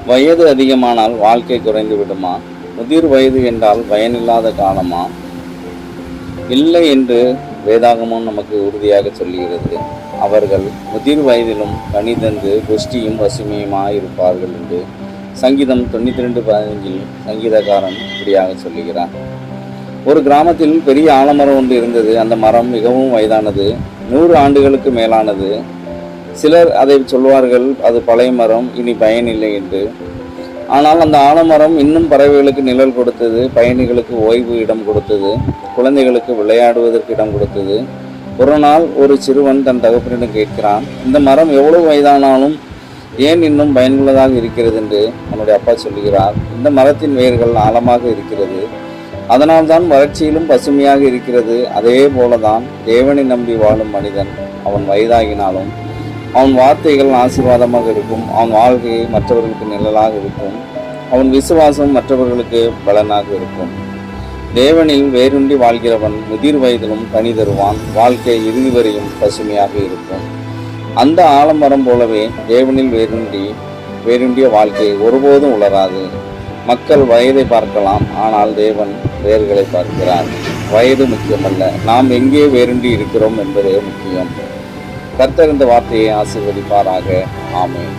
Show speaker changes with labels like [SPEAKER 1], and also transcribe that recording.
[SPEAKER 1] வயது அதிகமானால் வாழ்க்கை குறைந்து விடுமா? முதிர் வயது என்றால் பயனில்லாத காலமா? இல்லை என்று வேதாகமும் நமக்கு உறுதியாக சொல்லுகிறது. அவர்கள் முதிர் வயதிலும் கனிதந்து புஷ்டியும் பசுமையுமாயிருப்பார்கள் என்று சங்கீதம் 92:15 சங்கீதக்காரன் இப்படியாக சொல்லுகிறார். ஒரு கிராமத்தில் பெரிய ஆலமரம் ஒன்று இருந்தது. அந்த மரம் மிகவும் வயதானது, 100 ஆண்டுகளுக்கு மேலானது. சிலர் அதை சொல்வார்கள், அது பழைய மரம், இனி பயனில்லை என்று. ஆனால் அந்த ஆலமரம் இன்னும் பறவைகளுக்கு நிழல் கொடுத்தது, பயணிகளுக்கு ஓய்வு இடம் கொடுத்தது, குழந்தைகளுக்கு விளையாடுவதற்கு இடம் கொடுத்தது. ஒரு நாள் ஒரு சிறுவன் தன் தகப்பனிடம் கேட்கிறான், இந்த மரம் எவ்வளவு வயதானாலும் ஏன் இன்னும் பயனுள்ளதாக இருக்கிறது என்று அவனுடைய அப்பா சொல்லுகிறார். இந்த மரத்தின் வேர்கள் ஆழமாக இருக்கிறது, அதனால்தான் வறட்சியிலும் பசுமையாக இருக்கிறது. அதே போலதான் தேவனை நம்பி வாழும் மனிதன், அவன் வயதாகினாலும் அவன் வார்த்தைகள் ஆசீர்வாதமாக இருக்கும், அவன் வாழ்க்கை மற்றவர்களுக்கு நிழலாக இருக்கும், அவன் விசுவாசம் மற்றவர்களுக்கு பலனாக இருக்கும். தேவனில் வேரூன்றி வாழ்கிறவன் முதிர் வயதிலும் கனி தருவான், வாழ்க்கை இறுதி வரையும் பசுமையாக இருக்கும். அந்த ஆலமரம் போலவே தேவனில் வேரூன்றிய வாழ்க்கை ஒருபோதும் உலராது. மக்கள் வயதை பார்க்கலாம், ஆனால் தேவன் வேர்களை பார்க்கிறார். வயது முக்கியமல்ல, நாம் எங்கே வேரூன்றி இருக்கிறோம் என்பதே முக்கியம். கர்த்தர் இந்த வார்த்தையை ஆசீர்வதிப்பாராக. ஆமென்.